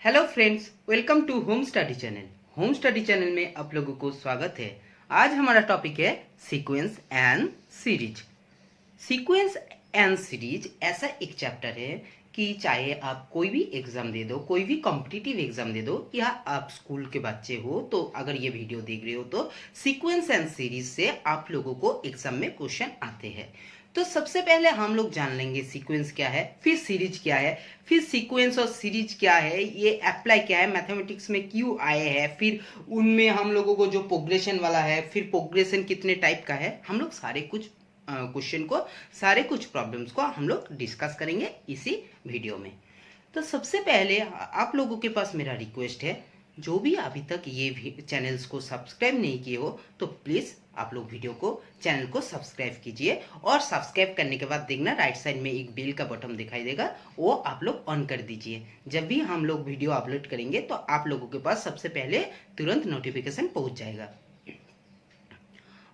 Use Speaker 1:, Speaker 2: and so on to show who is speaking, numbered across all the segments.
Speaker 1: Hello friends, welcome to home study channel. Home study channel में आप लोगों को स्वागत है। आज हमारा टॉपिक है sequence and series. Sequence and series ऐसा एक चैप्टर है कि चाहे आप कोई भी एग्जाम दे दो, कोई भी कॉम्पिटिटिव एग्जाम दे दो, या आप स्कूल के बच्चे हो तो अगर ये वीडियो देख रहे हो तो सीक्वेंस एंड सीरीज से आप लोगों को एग्जाम में क्वेश्चन आते हैं। तो सबसे पहले हम लोग जान लेंगे सीक्वेंस क्या है, फिर सीरीज क्या है, फिर सीक्वेंस और सीरीज क्या है, ये अप्लाई क्या है, मैथमेटिक्स में क्यों आए हैं, फिर उनमें हम लोगों को जो प्रोग्रेशन वाला है, फिर प्रोग्रेशन कितने टाइप का है, हम लोग सारे कुछ क्वेश्चन को, सारे कुछ प्रॉब्लम्स को हम लोग डिस्कस करेंगे इसी वीडियो में। तो सबसे पहले आप लोगों के पास मेरा रिक्वेस्ट है, जो भी अभी तक ये चैनल्स को सब्सक्राइब नहीं किए हो तो प्लीज़ आप लोग वीडियो को, चैनल को सब्सक्राइब कीजिए। और सब्सक्राइब करने के बाद देखना राइट साइड में एक बेल का बटन दिखाई देगा, वो आप लोग ऑन कर दीजिए। जब भी हम लोग वीडियो अपलोड करेंगे तो आप लोगों के पास सबसे पहले तुरंत नोटिफिकेशन पहुंच जाएगा।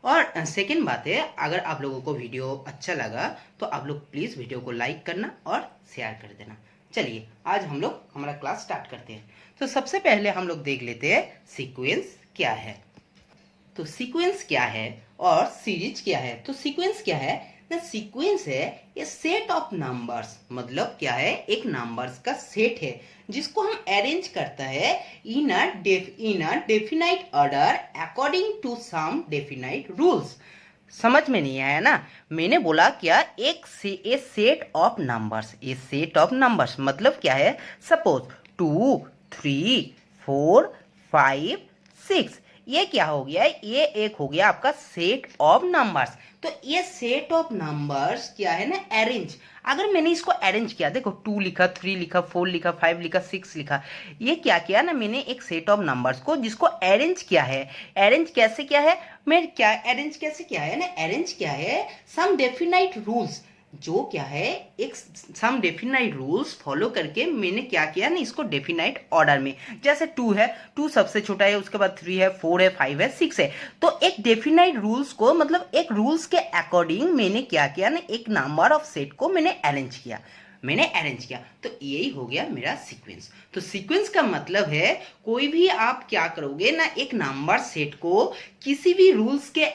Speaker 1: और सेकेंड बात है, अगर आप लोगों को वीडियो अच्छा लगा तो आप लोग प्लीज़ वीडियो को लाइक करना और शेयर कर देना। चलिए आज हम लोग हमारा क्लास स्टार्ट करते हैं। तो सबसे पहले हम लोग देख लेते हैं सीक्वेंस क्या है। तो सीक्वेंस क्या है और सीरीज क्या है। तो सीक्वेंस क्या है ना, सीक्वेंस है ये सेट ऑफ नंबर्स, मतलब क्या है, एक नंबर्स का सेट है जिसको हम अरेंज करता है in a definite order according to some definite rules. समझ में नहीं आया ना, मैंने बोला क्या, एक set of numbers, a set of numbers मतलब क्या है, सपोज 2 3 4 5 6, ये क्या हो गया, ये एक हो गया आपका सेट ऑफ नंबर्स। तो ये सेट ऑफ नंबर्स क्या है ना, अरेंज, अगर मैंने इसको अरेंज किया, देखो 2 लिखा, 3 लिखा, 4 लिखा, 5 लिखा, 6 लिखा, ये क्या किया ना, मैंने एक सेट ऑफ नंबर्स को जिसको अरेंज किया है। अरेंज कैसे किया है, मैं क्या अरेंज कैसे किया है ना, अरेंज किया है सम डेफिनाइट रूल्स, जो क्या है एक सम डेफिनाइट रूल्स फॉलो करके मैंने क्या किया ना, इसको डेफिनाइट ऑर्डर में, जैसे 2 है, 2 सबसे छोटा है, उसके बाद 3 है, 4 है, 5 है, 6 है, तो एक डेफिनाइट रूल्स को, मतलब एक रूल्स के अकॉर्डिंग मैंने क्या किया ना, एक नंबर ऑफ सेट को मैंने अरेंज किया, तो यही हो गया मेरा सीक्वेंस। तो सीक्वेंस का मतलब है कोई भी आप क्या करोगे ना, एक नंबर सेट को किसी भी रूल्स के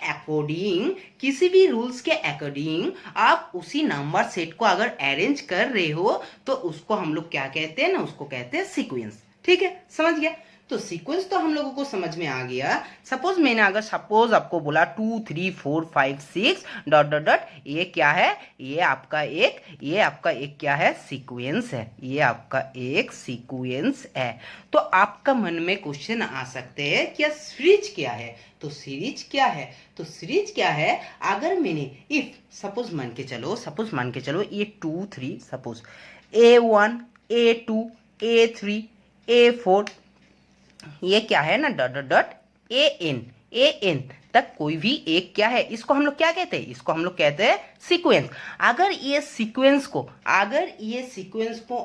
Speaker 1: अकॉर्डिंग आप उसी नंबर सेट को अगर अरेंज कर रहे हो तो उसको हम लोग क्या कहते हैं ना, उसको कहते हैं सीक्वेंस। ठीक है, समझ गया। तो सीक्वेंस तो हम लोगों को समझ में आ गया। सपोज मैंने अगर सपोज आपको बोला 2 3 4 5 6 डॉट डॉट डॉट, ये क्या है, ये आपका एक क्या है, सीक्वेंस है, ये आपका एक सीक्वेंस है। तो आपका मन में क्वेश्चन आ सकते हैं क्या सीरीज क्या है। तो सीरीज क्या है, तो सीरीज क्या है, अगर मैंने इफ सपोज मान के चलो ये 2 3, suppose A1 A2 A3 A4, ये क्या है ना, dot dot dot A N तक कोई भी एक क्या है, इसको हम लोग क्या कहते हैं, इसको हम लोग कहते हैं सीक्वेंस। अगर ये सीक्वेंस को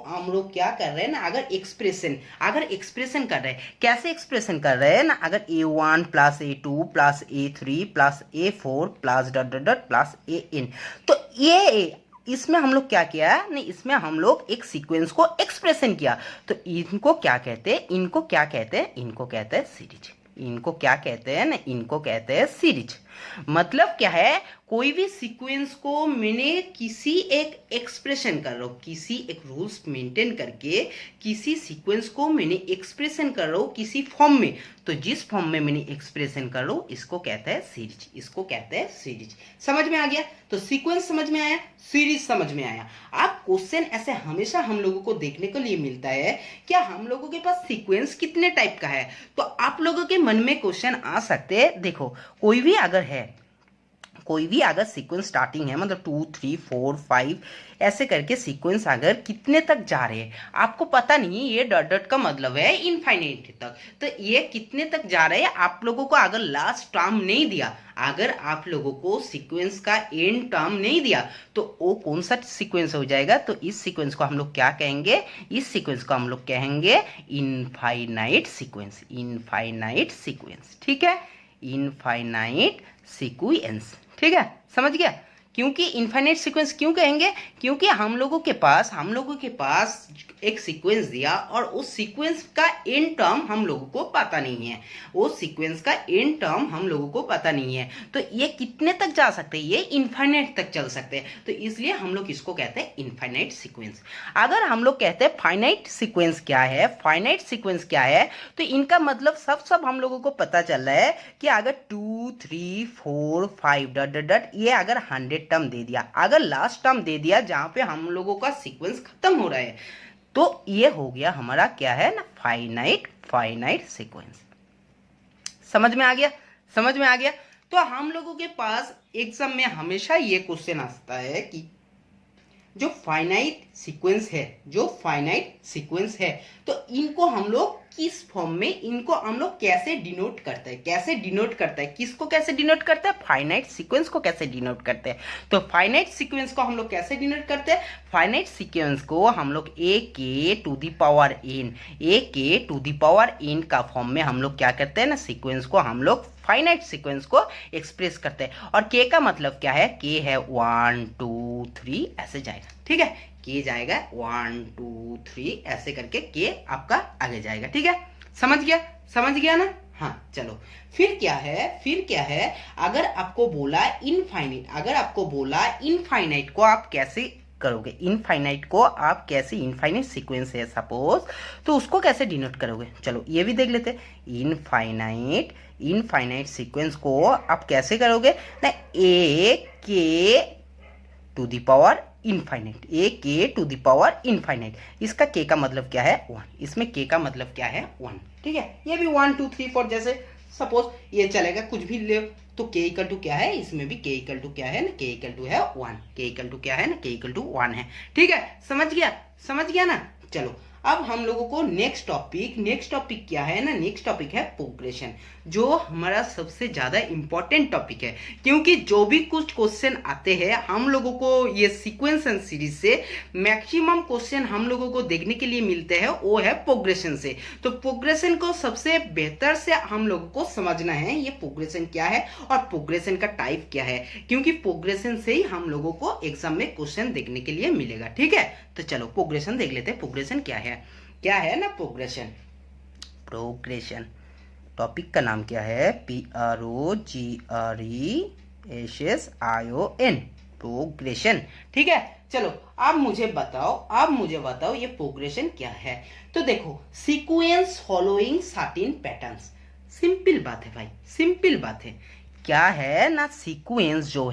Speaker 1: हम लोग क्या कर रहे हैं ना, अगर एक्सप्रेशन कर रहे हैं, कैसे एक्सप्रेशन कर रहे हैं ना, अगर A1 plus A2 plus A3 plus A4 plus dot dot dot plus AN, तो ये इसमें हम लोग क्या किया नहीं, इसमें हम लोग एक सीक्वेंस को एक्सप्रेशन किया। तो इनको क्या कहते हैं, इनको कहते हैं सीरीज। इनको क्या कहते हैं ना, इनको कहते हैं सीरीज। मतलब क्या है, कोई भी सीक्वेंस को मैंने किसी एक एक्सप्रेशन कर रहा हूँ, किसी एक रूल्स मेंटेन करके किसी सीक्वेंस को मैंने एक्सप्रेशन कर रहा हूँ किसी फॉर्म में, तो जिस फॉर्म में मैंने एक्सप्रेशन कर रहा हूँ इसको कहता है सीरीज। समझ में आ गया। तो सीक्वेंस समझ में आया, सीरीज समझ में आया। आप क्वेश्चन ऐसे हमेशा हम लोगों को देखने को लिए मिलता है, क्या हम लोगों के पास सीक्वेंस कितने टाइप का है। तो आप लोगों के मन में क्वेश्चन आ सकते हैं, देखो कोई भी अगर सीक्वेंस स्टार्टिंग है, मतलब 2 3 4 5 ऐसे करके सीक्वेंस अगर कितने तक जा रहे हैं आपको पता नहीं, ये डॉट डॉट का मतलब है इनफाइनाइट तक, तो ये कितने तक जा रहे हैं आप लोगों को अगर लास्ट टर्म नहीं दिया, अगर आप लोगों को सीक्वेंस का एंड टर्म नहीं दिया तो वो कौन सा सीक्वेंस हो जाएगा। तो इस सीक्वेंस को हम लोग क्या कहेंगे, इनफाइनाइट सीक्वेंस। ठीक है, इनफाइनाइट सीक्वेंस। ठीक है, समझ गया। क्योंकि इनफाइनाइट सीक्वेंस क्यों कहेंगे, क्योंकि हम लोगों के पास एक सीक्वेंस दिया और उस सीक्वेंस का एंड टर्म हम लोगों को पता नहीं है, उस सीक्वेंस का एंड टर्म हम लोगों को पता नहीं है, तो ये कितने तक जा सकते हैं, ये इनफाइनाइट तक चल सकते हैं, तो इसलिए हम लोग इसको कहते हैं इनफाइनाइट सीक्वेंस। अगर हम लोग कहते हैं फाइनाइट सीक्वेंस क्या है, फाइनाइट सीक्वेंस क्या है, तो इनका मतलब सब हम लोगों को पता चल रहा है कि अगर 2 3 4 5 डॉट डॉट डॉट ये अगर 100 टर्म दे दिया, अगर लास्ट टर्म दे दिया जहां पे हम लोगों का सीक्वेंस खत्म हो रहा है, तो ये हो गया हमारा क्या है ना, फाइनाइट सीक्वेंस। समझ में आ गया, समझ में आ गया। तो हम लोगों के पास एग्जाम में हमेशा ये क्वेश्चन आता है कि जो फाइनाइट सीक्वेंस है तो इनको हम लोग किस फॉर्म में, इनको हम लोग कैसे डिनोट करते हैं, किसको कैसे डिनोट करते हैं, फाइनाइट सीक्वेंस को कैसे डिनोट करते हैं। तो फाइनाइट सीक्वेंस को हम लोग कैसे डिनोट करते हैं, फाइनाइट सीक्वेंस को हम लोग a के टू द पावर n का फॉर्म में हम लोग क्या करते हैं ना, सीक्वेंस को हम लोग फाइनाइट सीक्वेंस को एक्सप्रेस करते हैं। और k का मतलब क्या है, k है 1 2 3 ऐसे जाएगा, ठीक है, k जाएगा 1 2 3 ऐसे करके k आपका आगे जाएगा, ठीक है, समझ गया ना। हाँ चलो, फिर क्या है, अगर आपको बोला इनफाइनाइट को आप कैसे करोगे, इनफाइनाइट सीक्वेंस है सपोज, तो उसको कैसे डिनोट करोगे, चलो ये भी देख लेते हैं। इनफाइनाइट सीक्वेंस को आप कैसे करोगे ना, a के टू द पावर इनफाइनाइट, इसका k का मतलब क्या है 1, इसमें k का मतलब क्या है 1, ठीक है, ये भी 1 2 3 4 जैसे सपोज ये चलेगा, कुछ भी ले, तो k इक्वल टू क्या है, इसमें भी k इक्वल टू क्या है ना, k इक्वल टू है 1, k इक्वल टू क्या है ना, k इक्वल टू 1 है, ठीक है, समझ गया ना। चलो अब हम लोगों को नेक्स्ट टॉपिक क्या है ना, नेक्स्ट टॉपिक है प्रोग्रेशन, जो हमारा सबसे ज्यादा इंपॉर्टेंट टॉपिक है, क्योंकि जो भी कुछ क्वेश्चन आते हैं हम लोगों को ये सीक्वेंस एंड सीरीज से मैक्सिमम क्वेश्चन हम लोगों को देखने के लिए मिलते हैं, वो है प्रोग्रेशन से। तो प्रोग्रेशन को सबसे बेहतर से हम लोगों को समझना है, ये प्रोग्रेशन क्या है और प्रोग्रेशन का टाइप क्या है, क्योंकि प्रोग्रेशन से ही हम लोगों को एग्जाम में क्वेश्चन देखने के लिए मिलेगा, ठीक है। तो चलो प्रोग्रेशन देख लेते हैं, प्रोग्रेशन क्या है ना, प्रोग्रेशन टॉपिक का नाम क्या है, PROGRESSION, प्रोग्रेशन, ठीक है। चलो अब मुझे बताओ ये प्रोग्रेशन क्या है। तो देखो, sequence following certain patterns, simple बात है भाई, सिंपल बात है। क्या है ना, सीक्वेंस जो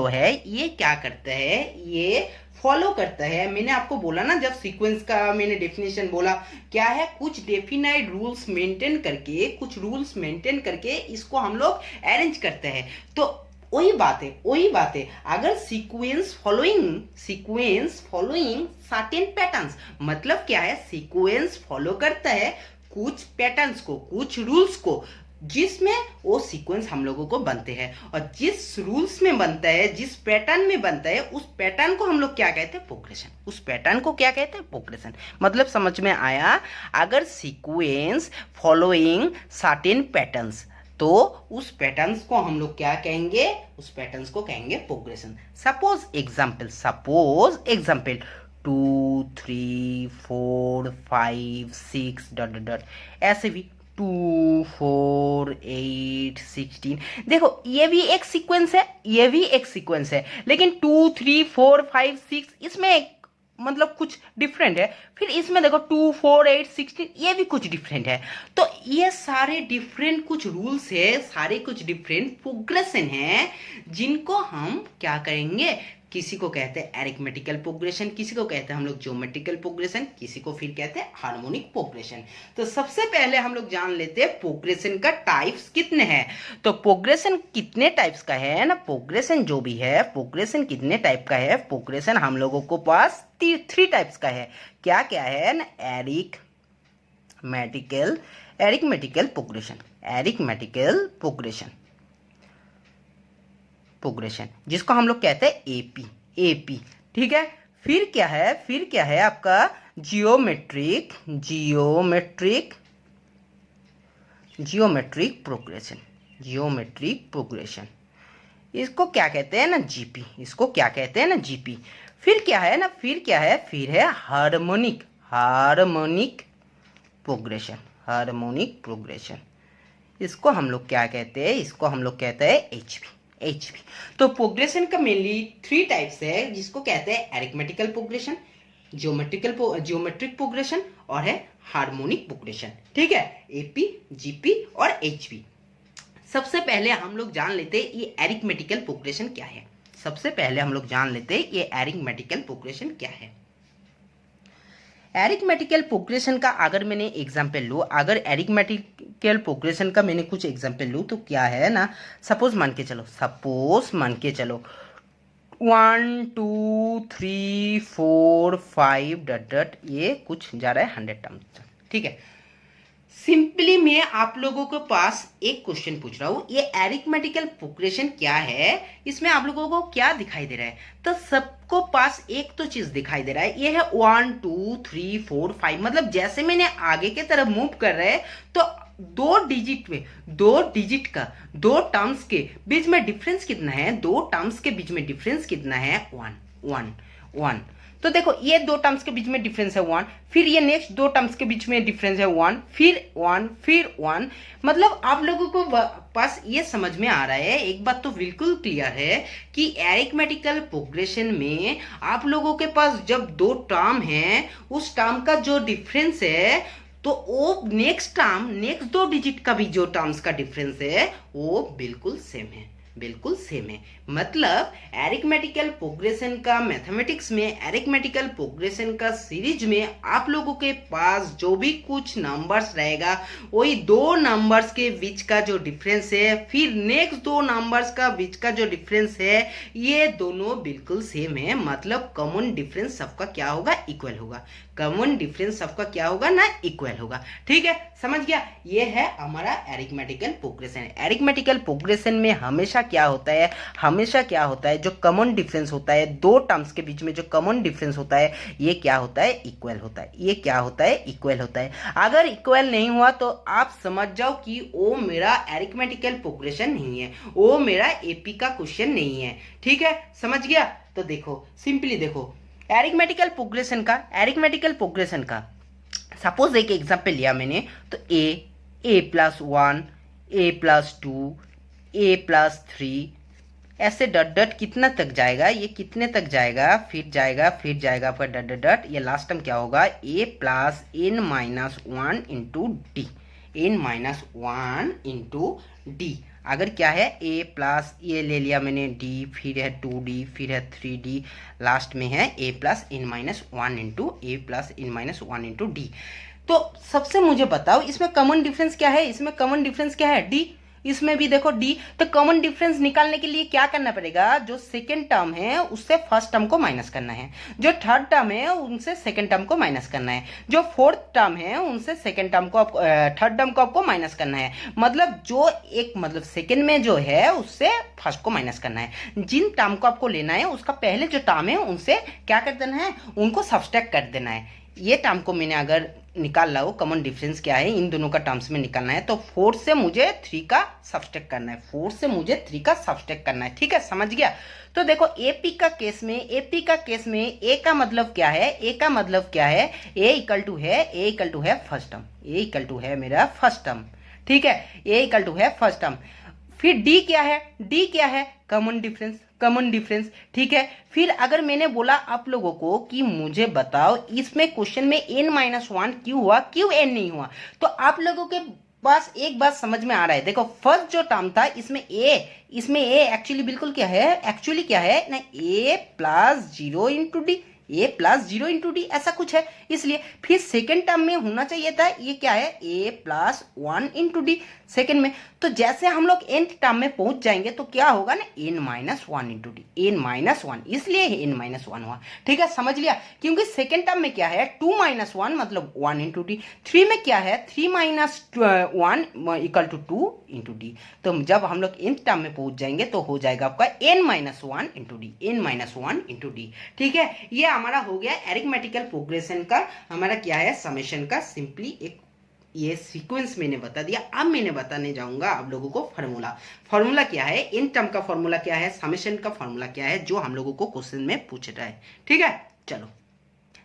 Speaker 1: है ये क्या करता है, ये फॉलो करता है। मैंने आपको बोला ना, जब सीक्वेंस का मैंने डेफिनेशन बोला, क्या है, कुछ डेफिनाइट रूल्स मेंटेन करके इसको हम लोग अरेंज करते हैं। तो वही बात है, अगर सीक्वेंस फॉलोइंग सर्टेन पैटर्न्स, मतलब क्या है, सीक्वेंस फॉलो करता है कुछ पैटर्न्स को, कुछ रूल्स को, जिसमें वो सीक्वेंस हम लोगों को बनते हैं, और जिस रूल्स में बनता है, जिस पैटर्न में बनता है, उस पैटर्न को हम लोग क्या कहते हैं, प्रोग्रेशन। उस पैटर्न को क्या कहते हैं, प्रोग्रेशन। मतलब समझ में आया, अगर सीक्वेंस फॉलोइंग सर्टेन पैटर्न्स, तो उस पैटर्न्स को हम लोग क्या कहेंगे, उस पैटर्न्स को कहेंगे progression. Suppose example 2 3 4 5 6 dot dot dot, ऐसे भी 2 4 8 16। देखो ये भी एक सीक्वेंस है, लेकिन 2 3 4 5 6 इसमें मतलब कुछ डिफरेंट है। फिर इसमें देखो 2 4 8 16 ये भी कुछ डिफरेंट है। तो ये सारे डिफरेंट कुछ रूल्स है, सारे कुछ डिफरेंट प्रोग्रेशन है, जिनको हम क्या करेंगे, किसी को कहते हैं एरिथमेटिकल प्रोग्रेशन, किसी को कहते हैं हम लोग ज्योमेट्रिकल प्रोग्रेशन, किसी को फिर कहते हैं हार्मोनिक प्रोग्रेशन। तो सबसे पहले हम लोग जान लेते हैं प्रोग्रेशन का टाइप्स कितने हैं। तो प्रोग्रेशन कितने टाइप्स का है ना, प्रोग्रेशन जो भी है, प्रोग्रेशन कितने टाइप का है, प्रोग्रेशन हम लोगों को पास 3 टाइप्स का है। क्या क्या है ना, एरिथमेटिकल प्रोग्रेशन, जिसको हम लोग कहते हैं एपी, ठीक है। फिर क्या है आपका जियोमेट्रिक प्रोग्रेशन। इसको क्या कहते हैं ना जीपी, इसको क्या कहते हैं ना जीपी। फिर क्या है ना, फिर है harmonic, harmonic progression, harmonic progression. इसको हम लोग क्या कहते हैं, इसको हम लोग कहते हैं एचपी, एचपी। तो प्रोग्रेशन का मेनली 3 टाइप्स है, जिसको कहते हैं एरिथमेटिकल प्रोग्रेशन, ज्योमेट्रिक प्रोग्रेशन और है हार्मोनिक प्रोग्रेशन। ठीक है, एपी, जीपी और एचपी। सबसे पहले हम लोग जान लेते हैं ये एरिथमेटिकल प्रोग्रेशन क्या है। सबसे पहले हम लोग जान लेते हैं ये एरिथमेटिकल प्रोग्रेशन क्या है। एरिथमेटिकल प्रोग्रेशन का अगर मैंने एग्जांपल लूँ, अगर एरिथमेटिकल प्रोग्रेशन का मैंने कुछ एग्जांपल लूँ तो क्या है ना, सपोज मान के चलो 1 2 3 4 5 डट डट, ये कुछ जा रहा है 100 टर्म। ठीक है, सिंपली मैं आप लोगों के पास एक क्वेश्चन पूछ रहा हूं, ये एरिथमेटिकल प्रोग्रेशन क्या है, इसमें आप लोगों को क्या दिखाई दे रहा है। तो सबको पास एक तो चीज दिखाई दे रहा है, ये है 1 2 3 4 5। मतलब जैसे मैंने आगे की तरफ मूव कर रहे हैं तो 2 डिजिट में, 2 डिजिट का 2 टर्म्स के बीच में डिफरेंस कितना है, 2 टर्म्स के बीच में डिफरेंस कितना है, 1 1 1। तो देखो ये 2 टर्म्स के बीच में डिफरेंस है 1, फिर ये नेक्स्ट 2 टर्म्स के बीच में डिफरेंस है 1, फिर 1, फिर 1। मतलब आप लोगों को पास ये समझ में आ रहा है, एक बात तो बिल्कुल क्लियर है कि एरिथमेटिकल प्रोग्रेशन में आप लोगों के पास जब 2 टर्म है, उस टर्म का जो डिफरेंस है तो वो नेक्स्ट 2 डिजिट का भी जो टर्म्स का डिफरेंस है वो बिल्कुल सेम है, बिल्कुल सेम है। मतलब एरिथमेटिकल प्रोग्रेशन का मैथमेटिक्स में, एरिथमेटिकल प्रोग्रेशन का सीरीज में आप लोगों के पास जो भी कुछ नंबर्स रहेगा वही 2 नंबर्स के बीच का जो डिफरेंस है, फिर नेक्स्ट 2 नंबर्स का बीच का जो डिफरेंस है, ये दोनों बिल्कुल सेम है। मतलब कॉमन डिफरेंस सबका क्या होगा, इक्वल होगा। कॉमन डिफरेंस सबका क्या होगा ना, इक्वल होगा। ठीक है, समझ गया। ये है हमारा एरिथमेटिकल प्रोग्रेशन। एरिथमेटिकल प्रोग्रेशन में हमेशा क्या होता है, हमेशा क्या होता है, जो कॉमन डिफरेंस होता है 2 टर्म्स के बीच में, जो कॉमन डिफरेंस होता है ये क्या होता है, इक्वल होता है। ये क्या होता है, इक्वल होता है। अगर इक्वल नहीं हुआ तो आप समझ जाओ कि वो मेरा एरिथमेटिकल प्रोग्रेशन नहीं है, वो मेरा एपी का क्वेश्चन नहीं है। ठीक है, समझ गया। तो देखो सिंपली देखो एरिथमेटिकल प्रोग्रेशन का सपोज एक एग्जांपल लिया मैंने, तो a plus 1, a plus 2, a plus 3, ऐसे डट डट कितना तक जाएगा, ये कितने तक जाएगा, फिर जाएगा आपका डट डट डट, ये लास्ट टाइम क्या होगा, a plus n minus 1 into D, n minus 1 into D. अगर क्या है a प्लस, ये ले लिया मैंने d, फिर है 2d, फिर है 3d, लास्ट में है a plus n minus 1 into A plus n minus 1 into D. तो सबसे मुझे बताओ इसमें कॉमन डिफरेंस क्या है, इसमें कॉमन डिफरेंस क्या है, d। इसमें भी देखो डी। तो कॉमन डिफरेंस निकालने के लिए क्या करना पड़ेगा, जो सेकेंड टर्म है उससे फर्स्ट टर्म को माइनस करना है, जो थर्ड टर्म है उनसे सेकेंड टर्म को माइनस करना है, जो फोर्थ टर्म है उनसे सेकेंड टर्म को, थर्ड टर्म को आपको माइनस करना है। मतलब जो एक, मतलब सेकेंड में जो है उससे फर्स्ट को माइनस करना है। जिन टर्म को आपको लेना है उसका पहले जो टर्म है उनसे क्या कर देना है, उनको सब्सट्रैक्ट कर देना है। ये टर्म को मैंने अगर निकाल रहा हूँ, कॉमन डिफरेंस क्या है इन दोनों का टर्म्स में निकालना है, तो 4 से मुझे 3 का सब्सट्रैक्ट करना है, 4 से मुझे 3 का सब्सट्रैक्ट करना है। ठीक है, समझ गया। तो देखो एपी का केस में, ए का मतलब क्या है, ए का मतलब क्या है, ए इक्वल टू है first term, A equal to है मेरा फर्स्ट टर्म। ठीक है, ए इक्वल टू है फर्स्ट टर्म। फिर डी क्या है, कॉमन डिफरेंस। ठीक है, फिर अगर मैंने बोला आप लोगों को कि मुझे बताओ इसमें क्वेश्चन में n-1 क्यों हुआ, क्यों n नहीं हुआ, तो आप लोगों के पास एक बात समझ में आ रहा है। देखो फर्स्ट जो टर्म था इसमें a एक्चुअली बिल्कुल क्या है ना, a plus 0 into D, a plus 0 into D ऐसा कुछ है, इसलिए फिर सेकेंड टर्म में होना चाहिए था ये क्या है, a plus 1 into D second में। तो जैसे हम लोग nth टर्म में पहुंच जाएंगे तो क्या होगा ना, n-1 इंटू डी, n-1, इसलिए n-1 हुआ। ठीक है, समझ लिया। क्योंकि सेकेंड टर्म में क्या है 2-1 मतलब 1 इंटू डी, 3 में क्या है 3-1 इक्वल टू 2 इंटू डी। तो जब हम लोग nth टर्म में पहुंच जाएंगे तो हो जाएगा आपका n-1 into D, n-1 into D. ठीक है, ये हमारा हो गया एरिथमेटिकल प्रोग्रेशन का, हमारा क्या है समेशन का सिंपली एक ये सीक्वेंस मैंने बता दिया। अब मैंने बताने जाऊंगा आप लोगों को फार्मूला। फार्मूला क्या है, इन टर्म का फार्मूला क्या है, समेशन का फार्मूला क्या है, जो हम लोगों को क्वेश्चन में पूछ रहा है। ठीक है, चलो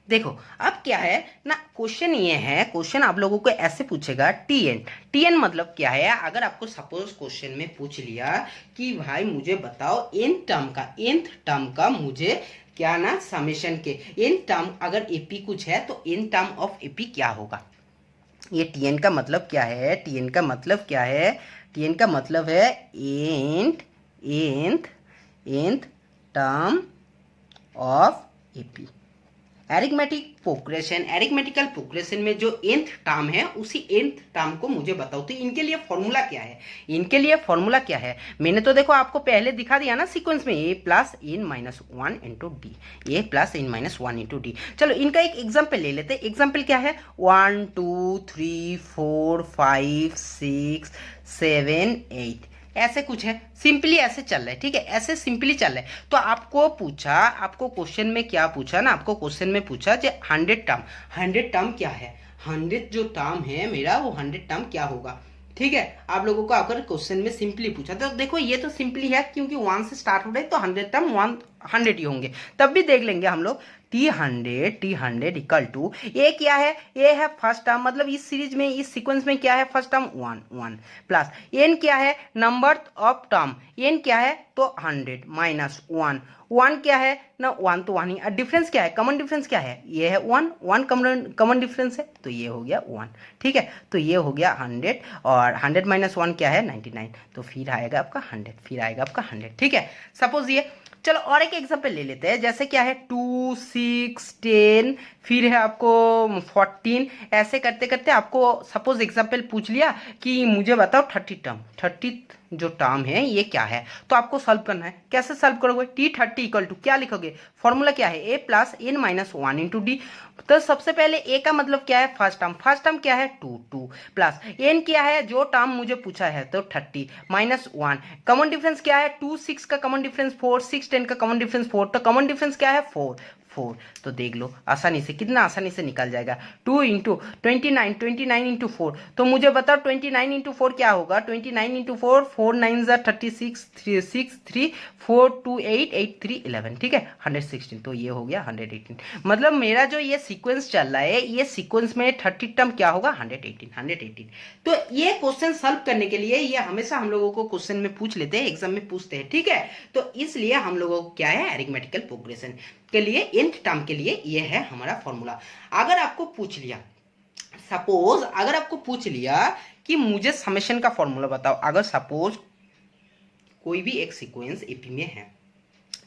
Speaker 1: देखो अब क्या है ना, क्वेश्चन ये है, क्वेश्चन आप लोगों को ऐसे पूछेगा टी एन। टी एन मतलब क्या है, अगर आपको सपोज क्वेश्चन में पूछ लिया कि भाई मुझे बताओ एन टर्म का, nth टर्म का मुझे क्या ना समेशन के एन टर्म, अगर एपी कुछ है तो एन टर्म ऑफ एपी क्या होगा। ये टी एन का मतलब क्या है, टी एन का मतलब क्या है, टी एन का मतलब है nth term of AP. Arithmetical progression में जो nth टर्म है उसी nth टर्म को मुझे बताओ। तो इनके लिए फॉर्मूला क्या है, इनके लिए फॉर्मूला क्या है, मैंने तो देखो आपको पहले दिखा दिया ना सीक्वेंस में, a plus n minus one into D, A plus n minus one into D. चलो इनका एक एग्जाम्पल ले लेते हैं। एग्जाम्पल क्या है, 1 2 3 4 5 6 7 8 ऐसे कुछ है, सिंपली ऐसे चल रहा है। ठीक है, ऐसे सिंपली चल रहा है। तो आपको पूछा, आपको क्वेश्चन में क्या पूछा ना, आपको क्वेश्चन में पूछा कि 100 टर्म क्या है, 100 जो टर्म है मेरा वो 100 टर्म क्या होगा। ठीक है, आप लोगों को अगर क्वेश्चन में सिंपली पूछा तो देखो ये तो सिंपली है, क्योंकि 1 से स्टार्ट हो रहा है तो 100 टर्म 100 ही होंगे। तब भी देख लेंगे हम लोग, T100 इक्वल टू ए क्या है, ए है फर्स्ट टर्म, मतलब इस सीरीज में इस सीक्वेंस में क्या है फर्स्ट टर्म 1 प्लस एन क्या है नंबर ऑफ टर्म, एन क्या है तो 100 माइनस 1 क्या है ना, 1 तो 1 ही, डिफरेंस क्या है, कॉमन डिफरेंस क्या है, ये है 1 कॉमन डिफरेंस है तो ये हो गया 1। ठीक है, तो ये हो गया 100 और 100 माइनस 1 क्या है 99, तो फिर आएगा आपका 100, फिर आएगा आपका 100। ठीक है, सपोज ये, चलो और एक एग्जांपल ले लेते हैं। जैसे क्या है 2 6 10 फिर है आपको 14, ऐसे करते करते आपको सपोज एग्जांपल पूछ लिया कि मुझे बताओ 30 जो टर्म है ये क्या है, तो आपको सॉल्व करना है। कैसे सॉल्व करोगे, T30 इक्वल टू क्या लिखोगे, फॉर्मूला क्या है, a plus n minus one into D. तो सबसे पहले a का मतलब क्या है फर्स्ट टर्म क्या है 2 प्लस n क्या है जो टर्म मुझे पूछा है तो 30 माइनस 1, कॉमन डिफरेंस क्या है 2 6 का कॉमन डिफरेंस 4, 6 10 का कॉमन डिफरेंस 4, तो कॉमन डिफरेंस क्या है 4। तो देख लो आसानी से, कितना आसानी से निकल जाएगा, 2 इंटू 29 इंटू 4, तो मुझे बताओ 29 इंटू 4 क्या होगा, 29 इंटू 4, 4 9 36 3 6 3 4 2 8 8 3 11। ठीक है, 116, तो ये हो गया 118। मतलब मेरा जो ये सीक्वेंस चल रहा है, ये सीक्वेंस में 30 टर्म क्या होगा 118। तो ये क्वेश्चन सॉल्व करने के लिए ये हमेशा हम लोगों को क्वेश्चन में पूछ लेते हैं, एग्जाम में पूछते हैं। ठीक है, तो इसलिए हम लोगों को क्या है अरिथमेटिकल प्रोग्रेशन के लिए nth टर्म के लिए ये है हमारा फॉर्मूला। अगर आपको पूछ लिया, सपोज अगर आपको पूछ लिया कि मुझे समेशन का फॉर्मूला बताओ, अगर सपोज कोई भी एक सीक्वेंस एपी में है,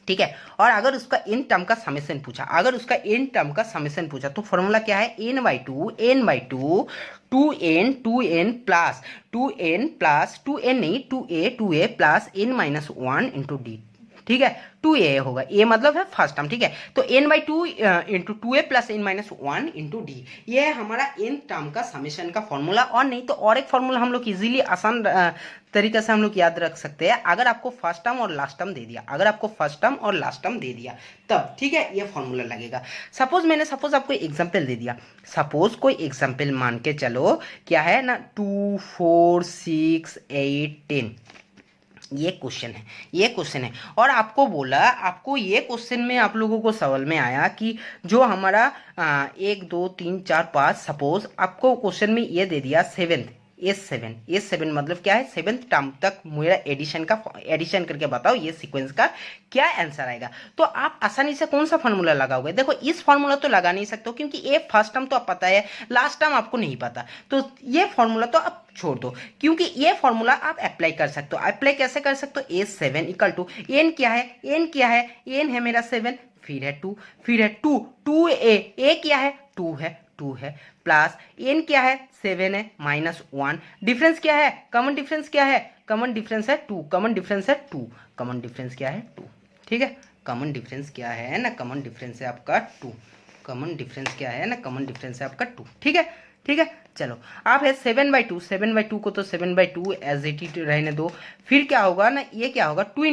Speaker 1: ठीक है, और अगर उसका n टर्म का समेशन पूछा, अगर उसका n टर्म का समेशन पूछा तो फॉर्मूला क्या है n/2 2n प्लस 2n नहीं 2a plus n minus 1 into D. ठीक है, 2a होगा, a मतलब है फर्स्ट टर्म। ठीक है, तो n/2 into 2a plus n minus 1 into D, ये है हमारा n टर्म का समेशन का फॉर्मूला। और नहीं तो और एक फॉर्मूला हम लोग इजीली आसान तरीके से हम लोग याद रख सकते हैं। अगर आपको फर्स्ट टर्म और लास्ट टर्म दे दिया, अगर आपको फर्स्ट टर्म और लास्ट टर्म दे दिया तब, ठीक है, ये फॉर्मूला लगेगा। सपोज आपको एग्जाम्पल दे दिया, सपोज कोई एग्जाम्पल मान के चलो क्या है ना 2 4 6 8 10, ये क्वेश्चन है और आपको बोला, आपको ये क्वेश्चन में आप लोगों को सवाल में आया कि जो हमारा 1 2 3 4 5, सपोज आपको क्वेश्चन में ये दे दिया S7 मतलब क्या है 7th टर्म तक मेरा एडिशन करके बताओ ये सीक्वेंस का क्या आंसर आएगा। तो आप आसानी से कौन सा फॉर्मूला लगाओगे, देखो इस फॉर्मूला तो लगा नहीं सकते क्योंकि ये फर्स्ट टर्म तो आप पता है, लास्ट टर्म आपको नहीं पता, तो ये फॉर्मूला तो आप छोड़ दो, क्योंकि ये फॉर्मूला आप अप्लाई कर सकते हो। अप्लाई कैसे कर सकते हो, S7 इक्वल टू n क्या है n है मेरा 7, फिर है 2a क्या है 2 है प्लस n क्या है 7 है माइनस 1, डिफरेंस क्या है, कॉमन डिफरेंस क्या है, कॉमन डिफरेंस है 2, कॉमन डिफरेंस क्या है 2। ठीक है, कॉमन डिफरेंस क्या है ना, कॉमन डिफरेंस है आपका 2, कॉमन डिफरेंस क्या है ना, कॉमन डिफरेंस है आपका 2। ठीक है, चलो आप है 7/2, 7/2 को तो 7/2 एज इट इज रहने दो। फिर क्या होगा ना, ये क्या होगा 2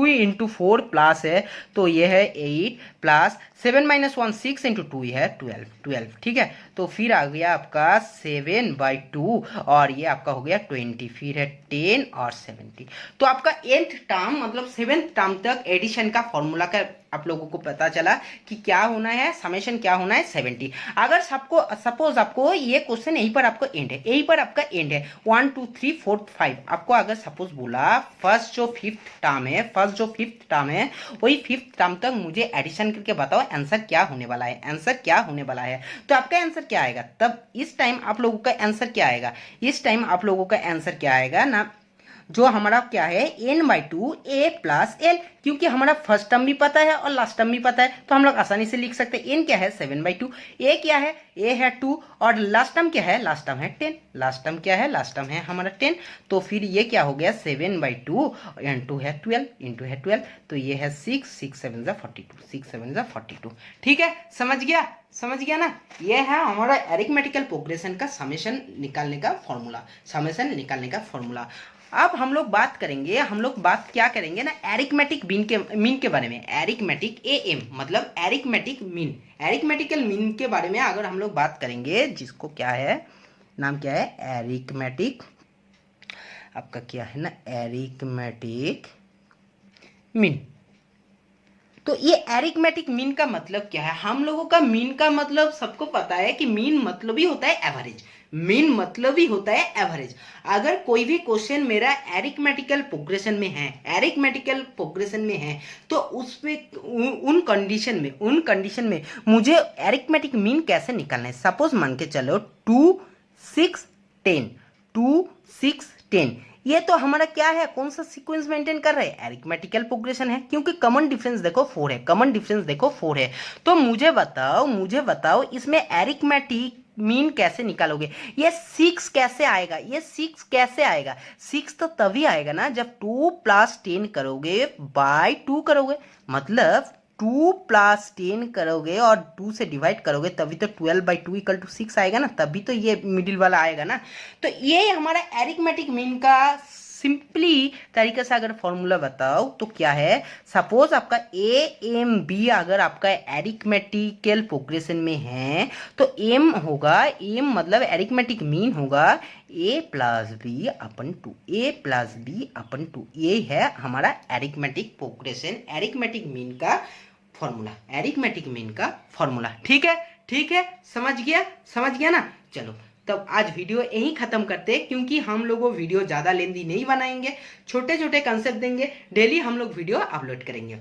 Speaker 1: into 4 प्लस है, तो ये है 8 प्लस 7 - 1 6 × 2 है 12, ठीक है। तो फिर आ गया आपका 7/2 और ये आपका हो गया 20, फिर है 10 और 70। तो आपका 8th टर्म मतलब 7th टर्म तक एडिशन का फॉर्मूला का आप लोगों को पता चला कि क्या होना है, समेशन क्या होना है 70। अगर सबको सपोज आपको ये क्वेश्चन यहीं पर आपको एंड है, यहीं पर आपका एंड है 1 2 3 4 5। आपको अगर सपोज बोला फर्स्ट जो 5th टर्म है वही 5th टर्म तक मुझे एडिशन करके बताओ आंसर क्या होने वाला है, आंसर क्या होने वाला है। तो आपका आंसर क्या आएगा, तब इस टाइम आप लोगों का आंसर क्या आएगा, इस टाइम आप लोगों का आंसर क्या आएगा ना, जो हमारा क्या है n/2 a + l, क्योंकि हमारा फर्स्ट टर्म भी पता है और लास्ट टर्म भी पता है, तो हम लोग आसानी से लिख सकते हैं। n क्या है 7/2, a क्या है, a है 2 और लास्ट टर्म क्या है, लास्ट टर्म है 10, लास्ट टर्म क्या है, लास्ट टर्म है हमारा 10। तो फिर ये क्या हो गया 7/2 × है 12, तो ये है 6 6 7 42, 6 7 42, ठीक है। समझ गया ना, ये है हमारा अरिथमेटिकल प्रोग्रेशन का समेशन निकालने का फॉर्मूला। अब हम लोग बात क्या करेंगे ना अरिथमेटिक मीन के बारे में। अरिथमेटिक AM मतलब अरिथमेटिकल मीन के बारे में अगर हम लोग बात करेंगे, जिसको क्या है नाम क्या है अरिथमेटिक, आपका क्या है ना अरिथमेटिक मीन। तो ये अरिथमेटिक मीन का मतलब क्या है, हम लोगों का मीन का मतलब सबको पता है कि मीन मतलब ही होता है एवरेज, मीन मतलब ही होता है एवरेज। अगर कोई भी क्वेश्चन मेरा अरिथमेटिकल प्रोग्रेशन में है तो उसमें उन कंडीशन में मुझे अरिथमेटिक मीन कैसे निकालना है। सपोज मान के चलो 2 6 10, ये तो हमारा क्या है, कौन सा सीक्वेंस मेंटेन कर रहे हैं, अरिथमेटिकल प्रोग्रेशन है, क्योंकि कॉमन डिफरेंस देखो 4 है। तो मुझे बताओ इसमें अरिथमेटिक मीन कैसे निकालोगे, ये 6 कैसे आएगा, 6 तो तभी आएगा ना जब 2 + 10 करोगे बाय 2 करोगे, मतलब 2 + 10 करोगे और 2 से डिवाइड करोगे तभी तो 12/2 = 6 आएगा ना, तभी तो ये मिडिल वाला आएगा ना। तो ये हमारा अरिथमेटिक मीन का सिंपली तरीके से अगर फॉर्मूला बताओ तो क्या है, सपोज आपका AMB अगर आपका अरिथमेटिकल प्रोग्रेशन में है तो एम मतलब अरिथमेटिक मीन होगा a + b/2, ये है हमारा अरिथमेटिक प्रोग्रेशन अरिथमेटिक मीन का फॉर्मूला, ठीक है। समझ गया ना। चलो तब आज वीडियो यहीं खत्म करते हैं, क्योंकि हम लोगों वीडियो ज़्यादा लेंदी नहीं बनाएंगे, छोटे कंसेप्ट देंगे, डेली हम लोग वीडियो अपलोड करेंगे।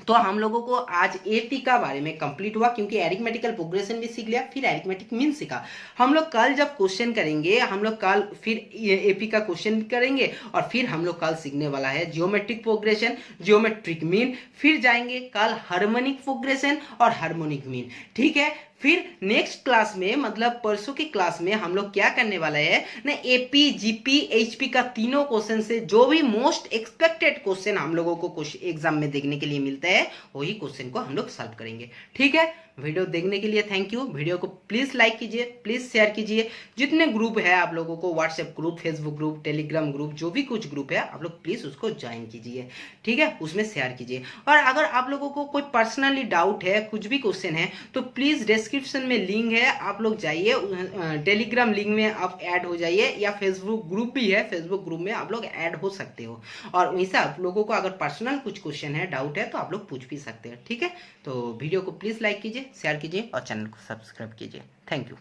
Speaker 1: तो हम लोगों को आज AP का बारे में कंप्लीट हुआ, क्योंकि अरिथमेटिकल प्रोग्रेशन भी सीख लिया, फिर अरिथमेटिक मीन सीखा। हम लोग कल जब क्वेश्चन करेंगे, हम लोग कल फिर AP का क्वेश्चन करेंगे और फिर हम लोग कल सीखने वाला है जियोमेट्रिक प्रोग्रेशन, जियोमेट्रिक मीन, फिर जाएंगे कल हार्मोनिक प्रोग्रेशन और हार्मोनिक मीन, ठीक है। फिर नेक्स्ट क्लास में मतलब परसों की क्लास में हम लोग क्या करने वाला है ना AP GP HP का तीनों क्वेश्चन से जो भी मोस्ट एक्सपेक्टेड क्वेश्चन हम लोगों को एग्जाम में देखने के लिए मिलता है वही क्वेश्चन को हम लोग सॉल्व करेंगे, ठीक है। वीडियो देखने के लिए थैंक यू। वीडियो को प्लीज लाइक कीजिए, प्लीज शेयर कीजिए। जितने ग्रुप है आप लोगों को, WhatsApp group, Facebook group, Telegram group, जो भी कुछ ग्रुप है आप लोग प्लीज उसको ज्वाइन कीजिए, ठीक है, उसमें शेयर कीजिए। और अगर आप लोगों को कोई पर्सनली डाउट है, कुछ भी क्वेश्चन है, तो प्लीज डिस्क्रिप्शन में लिंक है, आप लोग जाइए, टेलीग्राम लिंक में आप ऐड हो जाइए, या फेसबुक ग्रुप भी है, फेसबुक ग्रुप में आप लोग ऐड हो सकते हो। और वैसे आप लोगों को अगर पर्सनल कुछ क्वेश्चन है, डाउट है, तो आप लोग पूछ भी सकते हैं, ठीक है। तो वीडियो को प्लीज लाइक कीजिए, शेयर कीजिए और चैनल को सब्सक्राइब कीजिए। Thank you.